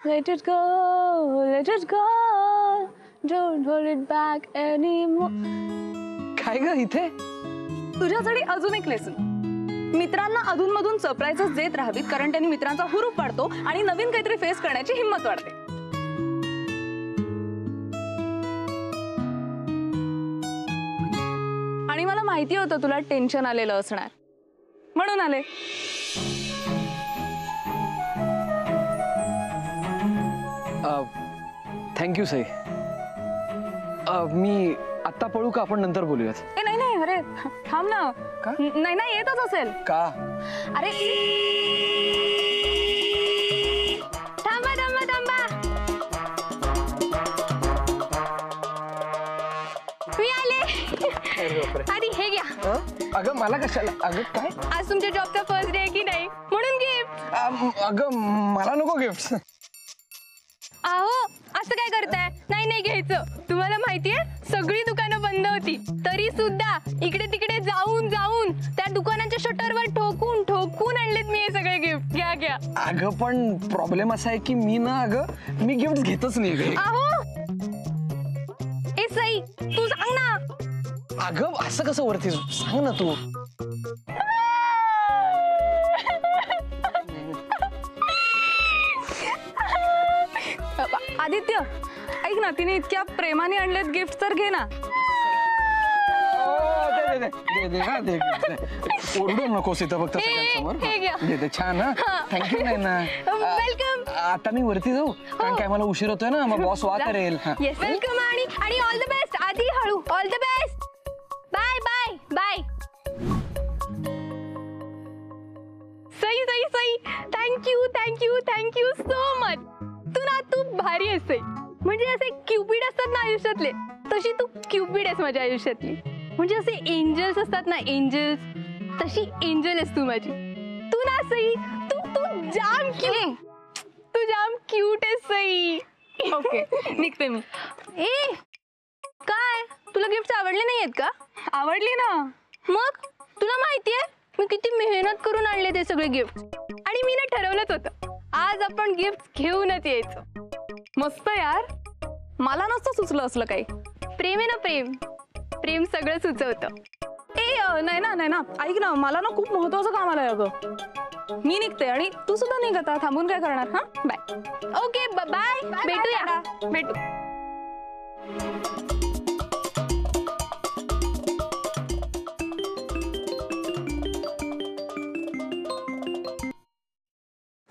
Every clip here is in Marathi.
Let it go, let it go, don't hold it back anymore. काय ग इथे? तुझ्यासाठी अजून एक लेसन. मित्रांना अधूनमधून सरप्राइजेस देत राहावीत, कारण त्यांनी मित्रांचा हुरूप वाढतो आणि नवीन काहीतरी फेस करण्याची हिंमत वाढते. आणि मला माहिती होतं तुला टेन्शन आलेलं असणार, म्हणून आले. थँक्यू सई. मी आता पळू का, आपण नंतर बोलूयात? नाही नाही, अरे थांब ना. नाही नाही, येतच असेल का? अरे थांबा थांबा थांबा, मी आले. आधी हे घ्या. अगं मला कशाला? अगं काय? आज तुमच्या जॉबचा फर्स्ट डे आहे की नाही, म्हणून गिफ्ट. अगं मला नको गिफ्ट. अहो असं काय करताय? नाही नाही घ्यायचं. तुम्हाला माहितीये सगळी दुकानं बंद होती, तरी सुद्धा इकडे तिकडे जाऊन जाऊन त्या दुकानांच्या शटरवर ठोकून ठोकून आणलेत मी हे सगळे गिफ्ट. घ्या घ्या. अगं पण प्रॉब्लेम असा आहे की मी ना, अगं मी गिफ्ट घेतच नाही. अहो ए सई, तू सांग ना. अगं असं कसं वरती? सांग ना तू. आदित्य ऐक ना, तिने इतक्या प्रेमाने आणलेत गिफ्ट, तर घे ना. ओरडू नकोस इथं फक्त सगळ्यांसमोर. छान. थँक्यू. नाही ना, वेलकम. आता मी वरती जाऊ, कारण काय मला उशीर होतोय ना, मग बॉस वा करेल. वेलकम आणि ऑल द बेस्ट. आधी हळू. All the best. Bye bye bye. Sai Sai Sai, thank you thank you thank you so much. तू भारी असते. म्हणजे असे क्युपिड असतात ना आयुष्यातले, तशी तू क्युपिड आहेस माझ्या आयुष्यातली. म्हणजे असे एंजल्स असतात ना, एंजल्स, तशी एंजल आहेस तू माझी. तू ना सई, तू जाम क्यूट. तू जाम क्यूट आहेस सई. ओके निघते मी. ए काय, तुला गिफ्ट आवडले नाहीयेत का? आवडली ना. मग तुला माहितीये मी किती मेहनत करून आणले ते सगळे गिफ्ट, आणि मी ना ठरवलंच होतं आज आपण गिफ्ट घेऊनच यायचं. मस्त यार, मला नसतं सुचलं असलं काही. प्रेम आहे ना, प्रेम. प्रेम सगळं सुचवतं. ए नाही ना नाही ना, ऐक ना, मला ना खूप महत्वाचं काम आलंय अगं. मी निघते आणि तू सुद्धा निघता. थांबून काय करणार? हा बाय. Okay bye. भेटूया. भेटू.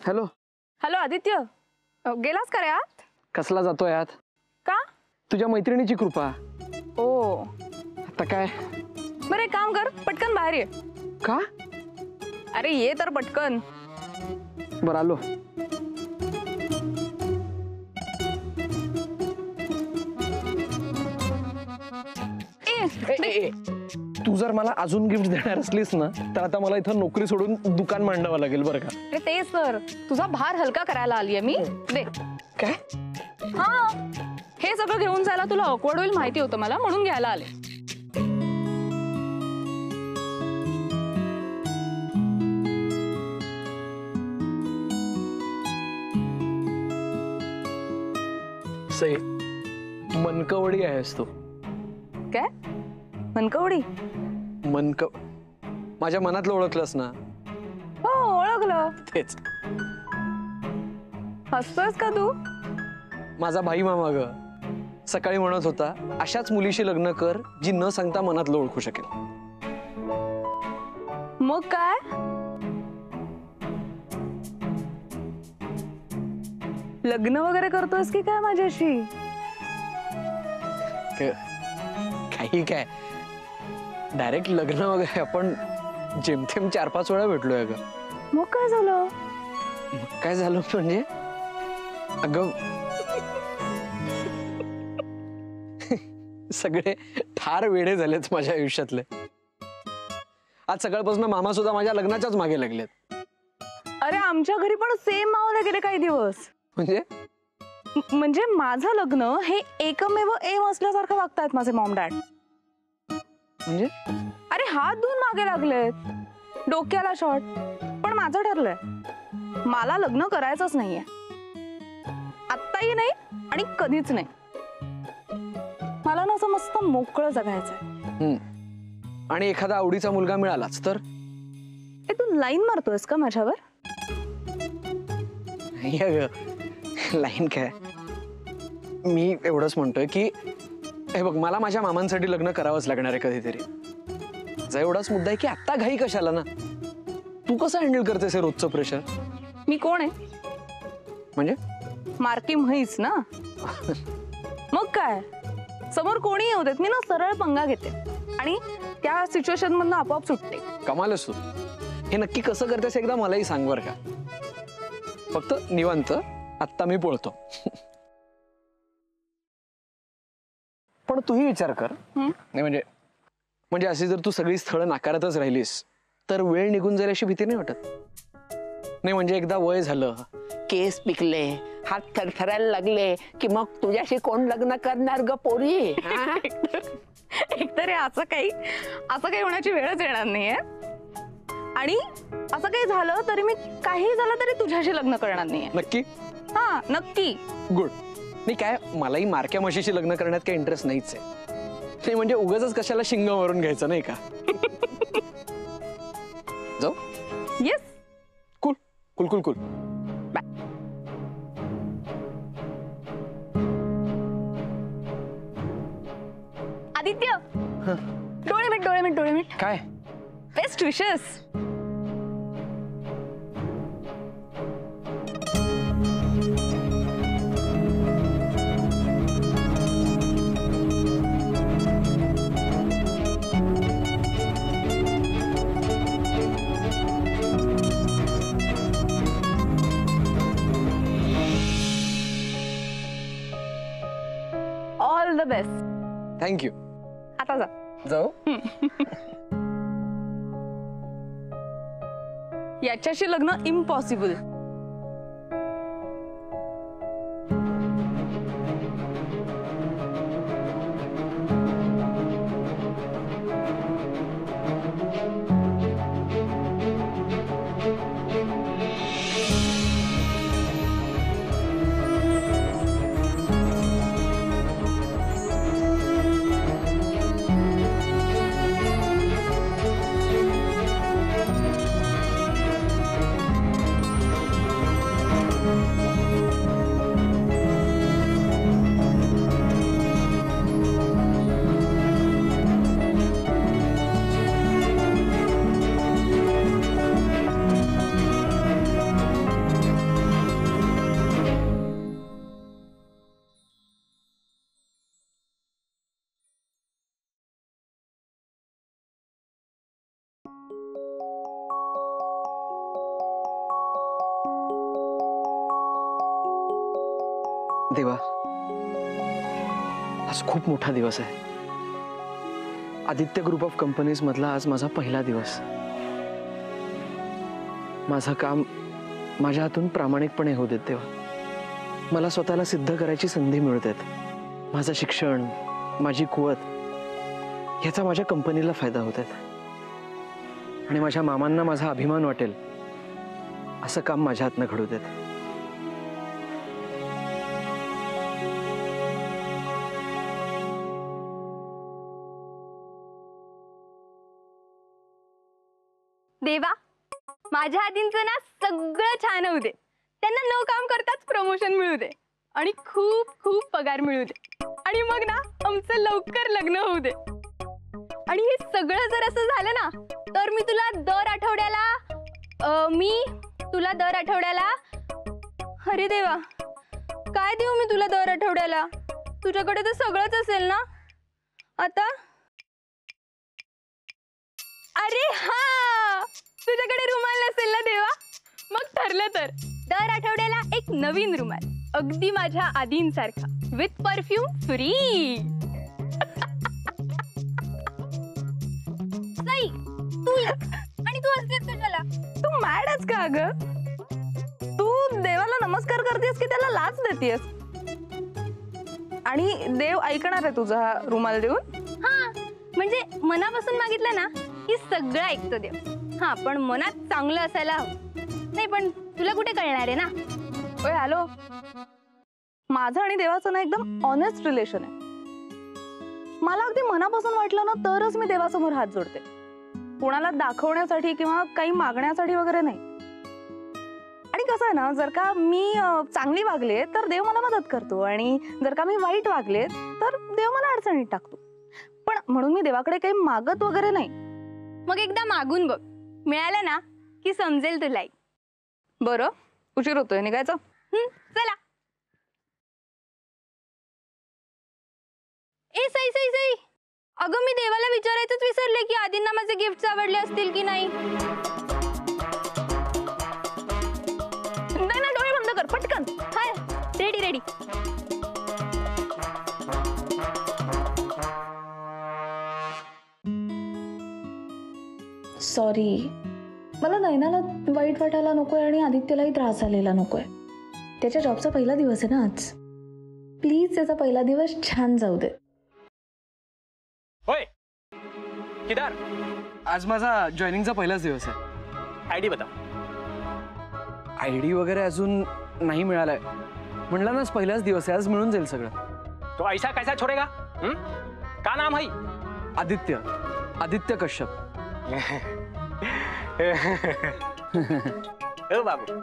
हॅलो. हॅलो आदित्य, गेलास का रे आत? कसला जातोय आत? का? तुझ्या मैत्रिणीची कृपा. ओ आता काय? बरं एक काम कर, पटकन बाहेर ये. का? अरे ये तर पटकन. बरं आलो. ए, तू जर मला अजून गिफ्ट देणार असलीस ना, तर आता मला इथं नोकरी सोडून दुकान मांडावं लागेल बरं का. अरे ते सर, तुझा भार हलका करायला आलीये मी. दे. काय? हा, हे सगळं घेऊन जायला तुला ऑकवर्ड होईल माहिती होतं मला, म्हणून घ्यायला आले. सई, मनकवडी आहेस तू. काय मनकवडी? माझ्या मनातलं ओळखलंस ना? हो ओळखलं. तेच. हसतोस का तू? माझा भाई मामा ग, सकाळी म्हणत होता अशाच मुलीशी लग्न कर जी न सांगता मनातलं ओळखू शकेल. मग काय? लग्न वगैरे करतोस की काय माझ्याशी? काही काय, डायरेक्ट लग्न वगैरे आपण जेमतेम 4-5 वेळा भेटलोय ग. मग काय झालं? काय झालं म्हणजे अगं सगळे ठार वेडे झालेत माझ्या आयुष्यातले. आज सकाळपासून मामा सुद्धा माझ्या लग्नाच्याच मागे लागलेत. अरे आमच्या घरी पण सेम माहोल गेले काही दिवस. म्हणजे माझं लग्न हे एकमेव एम असल्यासारखं वागतायत माझे मॉम डॅड. म्हणजे अरे हात धुवून मागे लागलेत, डोक्याला शॉट. पण माझं ठरलंय, मला लग्न करायचंच नाहीये. आत्ताही नाही आणि कधीच नाही. मला ना असं मस्त मोकळं जगायचंय. आणि एखादा आवडीचा मुलगा मिळालाच तर? तू लाईन मारतोयस का माझ्यावर? लाईन काय, मी एवढंच म्हणतोय की हे बघ, मला माझ्या मामांसाठी लग्न करावंच लागणार आहे कधीतरी. माझा एवढाच मुद्दा आहे की आत्ता घाई कशाला ना. तू कसं हँडल करतेस हे रोजचं प्रेशर? मी कोण आहे म्हणजे मार्की म्हैस ना. मग काय, समोर कोणी येऊ देत, मी ना सरळ पंगा घेते आणि त्या सिच्युएशन मधनं आपोआप सुटते. कमालच तू. हे नक्की कसं करतेस एकदा मलाही सांग बरं का. फक्त निवांत, आत्ता मी पळतो. पण तूही विचार कर. नाही म्हणजे अशी जर तू सगळी स्थळं नाकारतच राहिलीस तर वेळ निघून जाईल अशी भीती नाही वाटत? नाही म्हणजे एकदा वय झालं, केस पिकले, हात थरथरायला लागले की मग तुझ्याशी कोण लग्न करणार ग पोरी? एकतर असं काही होण्याची वेळच येणार नाहीये. आणि असं काही झालं तरी मी काही झालं तरी तुझ्याशी लग्न करणार नाहीये. नक्की? हा नक्की. गुड. नाही काय, मलाही मारक्या म्हशीशी लग्न करण्यात काही इंटरेस्ट नाहीच आहे. नाही म्हणजे उगाच कशाला शिंग वरून घ्यायचं नाही का. जाऊ? येस. कुल कुल कुल कुल. आदित्य, डोळे मिट. काय? Best wishes. All the best. Thank you. आता जा. जाऊ? याच्याशी लग्न इम्पॉसिबल. देवा, आज खूप मोठा दिवस आहे. आदित्य ग्रुप ऑफ कंपनीज मधला आज माझा पहिला दिवस. माझं काम माझ्या हातून प्रामाणिकपणे होऊ देत देवा. मला स्वतःला सिद्ध करायची संधी मिळू देत. माझं शिक्षण, माझी कुवत याचा माझ्या कंपनीला फायदा होत आहे. आणि माझ्या मामांना माझा अभिमान वाटेल असं काम माझ्या हातनं घडू देत. देवा, माझ्या आधींचं ना सगळं छान होऊ दे. त्यांना न काम करताच प्रमोशन मिळू दे आणि खूप खूप पगार मिळू दे. आणि मग ना आमचं लवकर लग्न होऊ दे. आणि हे सगळं जर असं झालं ना तर मी तुला दर आठवड्याला अरे देवा, काय देऊ मी तुला दर आठवड्याला? तुझ्याकडे तर सगळंच असेल ना आता. अरे हा, तुझ्याकडे रुमाल नसेल ना देवा? मग ठरलं तर दर आठवड्याला एक नवीन रुमाल, अगदी माझ्या आधींसारखा, विथ परफ्यूम फ्री. सई, तू आणि तू असतेस कशाला? तू मॅडच का ग? तू देवाला नमस्कार करतेस की त्याला लाच देतेस? आणि देव ऐकणार आहे तुझा रुमाल देऊन? हा, म्हणजे मनापासून मागितलं ना की सगळं ऐकतो देव. हा, पण मनात चांगलं असायला हवं. नाही पण तुला कुठे कळणार आहे ना. ओय हॅलो, माझं आणि देवाचं ना एकदम ऑनेस्ट रिलेशन आहे. मला अगदी मनापासून वाटलं ना तरच मी देवासमोर हात जोडते. कोणाला दाखवण्यासाठी किंवा काही मागण्यासाठी वगैरे नाही. आणि कसं आहे ना, जर का मी चांगली वागले तर देव मला मदत करतो, आणि जर का मी वाईट वागले तर देव मला अडचणीत टाकतो. पण म्हणून मी देवाकडे काही मागत वगैरे नाही. मग एकदा मागून बघ, मिळालं ना की समजेल तुलाही. बरं, उशीर होतोय, निघायचं? चला. ए सई सई सई, अगं मी देवाला विचारायचंच विसरले की आधींना माझे गिफ्ट्स आवडले असतील की नाही. नाही ना, डोळे बंद कर पटकन. हाय, रेडी रेडी. सॉरी, मला नयनाला वाईट वाटायला नकोय आणि आदित्यलाही त्रास झालेला नकोय. त्याच्या जॉबचा पहिला दिवस आहे ना आज. प्लीज त्याचा पहिला दिवस छान जाऊ दे. ओए, किधर? आज माझा जॉईनिंगचा पहिलाच दिवस आहे. आईडी बता. आयडी वगैरे अजून नाही मिळालाय. म्हणलं ना, पहिलाच दिवस आहे, आज मिळून जाईल सगळं. तो ऐसा कैसा छोड़ेगा? का नाम है? आदित्य, आदित्य कश्यप. ओ बाबू,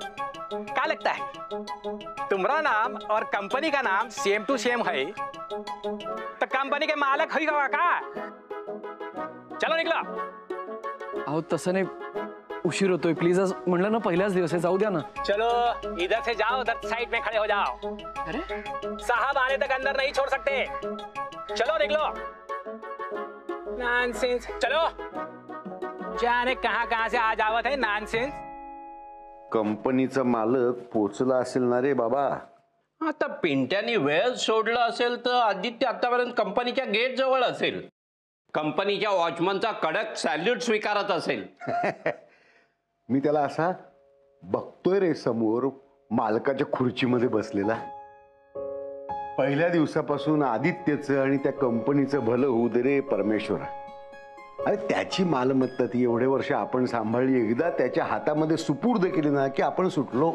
क्या लगता है तुम्हारा नाम और कंपनी का नाम सेम टू सेम है, तो कंपनी के मालक होगा का? चलो निकलो. अहो तसं नाही, उशीर होतोय. प्लीज, आज म्हणलं ना पहिलाच दिवस आहे, जाऊ द्या ना. चलो इधर से जाओ, उधर साइड में खड़े हो जाओ. अरे साहब आने तक अंदर नहीं छोड़ सकते. चलो निकलो. नॉनसेंस. चलो, जाने कहां से आ जावत है नॉनसेंस. कंपनीचा मालक पोचला असेल ना रे बाबा. आता पिंट्याने वेळ सोडला असेल तर आदित्य आतापर्यंत कंपनीच्या गेट जवळ असेल. कंपनीच्या वॉचमनचा कडक सॅल्यूट स्वीकारत असेल. मी त्याला असा बघतोय रे समोर मालकाच्या खुर्चीमध्ये बसलेला. पहिल्या दिवसापासून आदित्यचं आणि त्या कंपनीचं भलं होऊ दे रे परमेश्वरा. अरे त्याची मालमत्ता ती एवढे वर्ष आपण सांभाळली, एकदा त्याच्या हातामध्ये सुपूर्द केली ना की आपण सुटलो.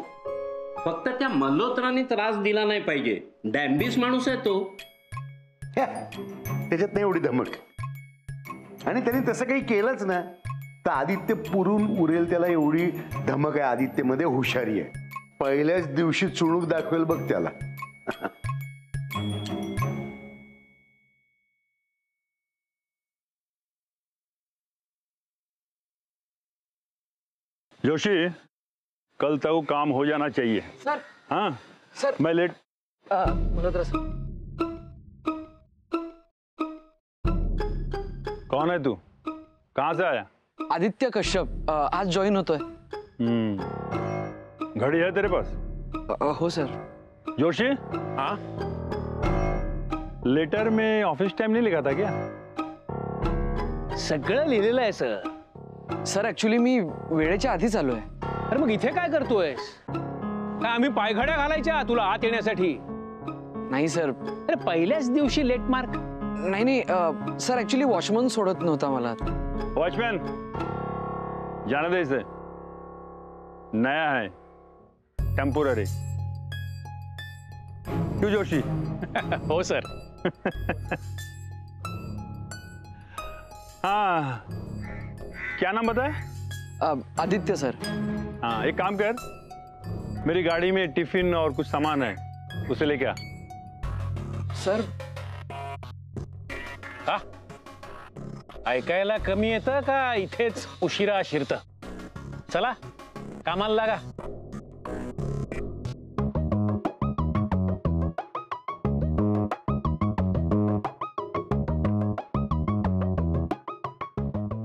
फक्त त्या मल्होत्राने त्रास दिला नाही पाहिजे. डॅम्बिस माणूस आहे तो. त्याच्यात नाही एवढी धमक, आणि त्याने तसं काही केलंच ना तर आदित्य पुरून उरेल. त्याला एवढी धमक आहे आदित्यमध्ये, हुशारी आहे. पहिल्याच दिवशी चुणूक दाखवेल बघ त्याला. जोशी, कल तक वो काम हो जाना चाहिए. सर. हाँ सर. मैं लेट. मल्होत्रा सर. कौन है तू? कहाँ से आया? आदित्य कश्यप, आज जॉईन होतोय. घड़ी है तेरे पास? हो सर. जोशी, हाँ लेटर में ऑफिस टाइम नहीं लिखा था क्या? सगळं लिहिलेलं आहे सर. सर ऍक्च्युली मी वेळेच्या आधीच आलोय. अरे मग इथे काय करतोयस? काय आम्ही पायघड्या घालायच्या तुला आत येण्यासाठी? नाही सर. अरे पहिल्याच दिवशी लेट मार्क. नाही नाही सर, ऍक्च्युली वॉचमन सोडत नव्हता मला. वॉचमैन, जाने दे इसे. नया है, टेम्पोररी. क्यों जोशी? हो सर. हाँ, क्या नाम बताया? आदित्य सर. हाँ, एक काम कर, मेरी गाड़ी में टिफिन और कुछ सामान है, उसे लेके आ. सर. हा, ऐकायला कमी येतं का इथेच उशिरा शिरतं? चला कामाला लागा.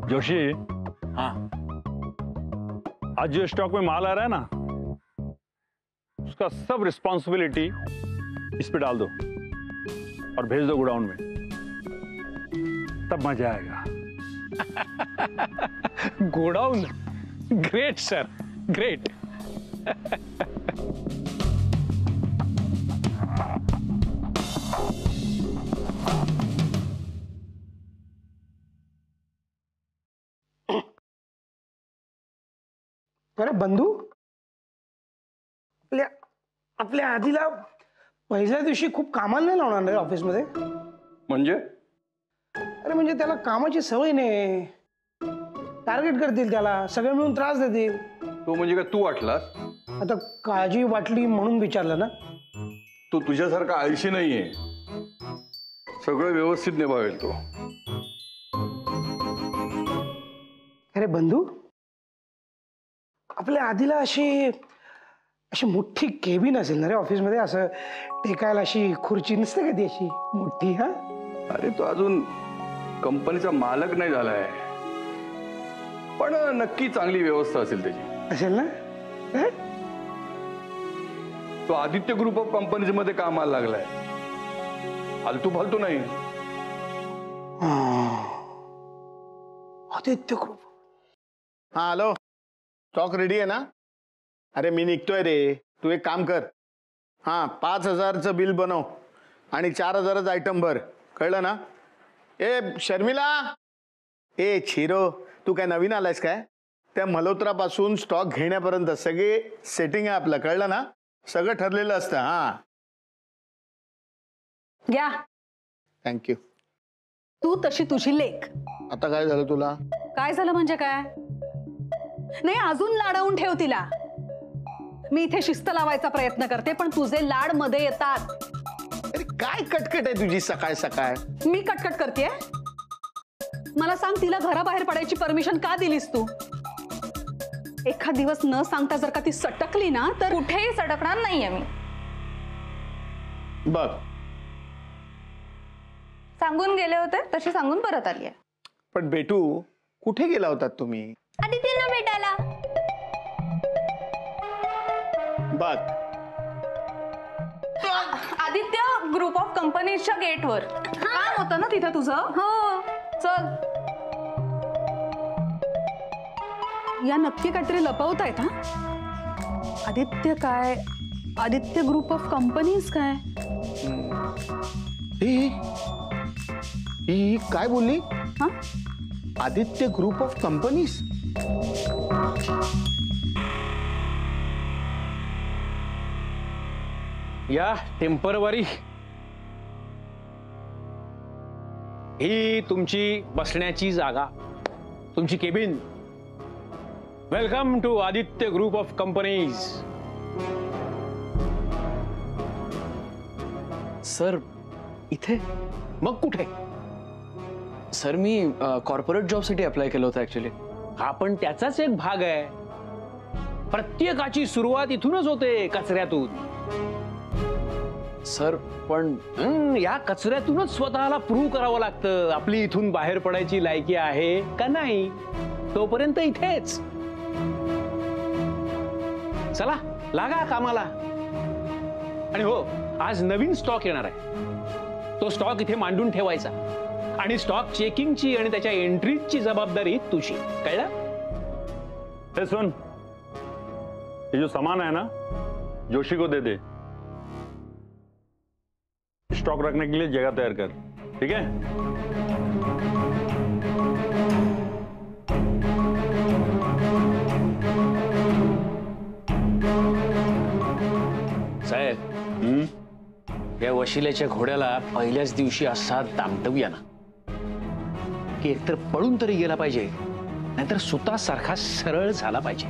जोशी, हाँ आज जो स्टॉक में माल आ रहा है ना, उसका सब रिस्पॉन्सिबिलिटी इस पे डाल दो और भेज दो गोडाउन में. तब मजा आएगा. गोडाऊन. Great sir, great. अरे बंधू, आपल्या आधीला पहिल्या दिवशी खूप कामाला नाही लावणार रे ऑफिसमध्ये. म्हणजे अरे म्हणजे त्याला कामाची सवय नाही. टार्गेट करतील त्याला, सगळे मिळून त्रास देतील. तो म्हणजे काय तू वाटलास? आता काळजी वाटली म्हणून विचारलं ना. तो तुझ्यासारखा आळशी नाहीये, सगळं व्यवस्थित निभावेल तो. अरे बंधू, आपल्या आधीला अशी अशी मोठी केबिन असेल ना रे ऑफिसमध्ये, असं टेकायला अशी खुर्ची नसते का ती अशी मोठी. हा अरे तो अजून कंपनीचा मालक नाही झालाय, पण नक्की चांगली व्यवस्था असेल त्याची. असेल ना. हा? तो आदित्य ग्रुप ऑफ कंपनीज मध्ये कामाला लागलाय, फालतू फालतू नाही. आदित्य ग्रुप. हा हॅलो, स्टॉक रेडी आहे ना? अरे मी निघतोय रे, तू एक काम कर, हां 5,000चं बिल बनव आणि 4,000च आयटम भर, कळलं ना? ए शर्मिला, ए छिरो, तू काय नवीन आलायस काय? त्या मल्होत्रापासून स्टॉक घेण्यापर्यंत सगळे सेटिंग आहे आपलं, कळलं ना? सगळं ठरलेलं असतं. हां घ्या. थँक्यू. तू तशी तुझी लेख. आता काय झालं तुला? काय झालं म्हणजे काय? नाही, अजून लाडवून ठेव तिला. मी इथे शिस्त लावायचा प्रयत्न करते, पण तुझे लाड मध्ये येतात. अरे काय कटकट आहे तुझी सकाळ सकाळ? मी कटकट करतेय? मला सांग, तिला घराबाहेर पडायची परमिशन का दिलीस तू? एखाद दिवस न सांगता जर का ती सटकली ना, तर कुठेही सटकणार नाहीये मी. बघ, सांगून गेले होते तशी सांगून परत आली आहे. पण बेटू, कुठे गेला होतात तुम्ही? आदित्यला भेटायला. बघ, आदित्य ग्रुप ऑफ कंपनीजच्या गेटवर काम होतं ना तिथे तुझं. हो, चल. या नक्की काहीतरी लपवतायत. हा, आदित्य काय? आदित्य ग्रुप ऑफ कंपनीज काय? ही काय बोलली? हा, आदित्य ग्रुप ऑफ कंपनीज? या टेम्परवरी ही तुमची बसण्याची जागा, तुमची cabin. Welcome to Aditya group of companies. Sir इथे? मग कुठे? सर मी कॉर्पोरेट जॉबसाठी अप्लाय केलं होतं ऍक्च्युली. हा पण त्याचाच एक भाग आहे. प्रत्येकाची सुरुवात इथूनच होते, कचऱ्यातून. सर पण या कचऱ्यातूनच स्वतःला प्रूव्ह करावं लागतं आपली इथून बाहेर पडायची लायकी आहे का नाही. तोपर्यंत इथेच. चला लागा कामाला. आणि हो, आज नवीन स्टॉक येणार आहे. तो स्टॉक इथे मांडून ठेवायचा आणि स्टॉक चेकिंगची आणि त्याच्या एंट्रीची जबाबदारी तुझी, कळलं? हे सुन, ये जो सामान है ना, जोशी को दे दे. स्टॉक रखने के लिए जगह तैयार कर, ठीक है? साहेब, या वशिल्याच्या घोड्याला पहिल्याच दिवशी असा दामटवूया ना की एकतर पळून तरी गेला पाहिजे, नाहीतर सुतासारखा सरळ झाला पाहिजे.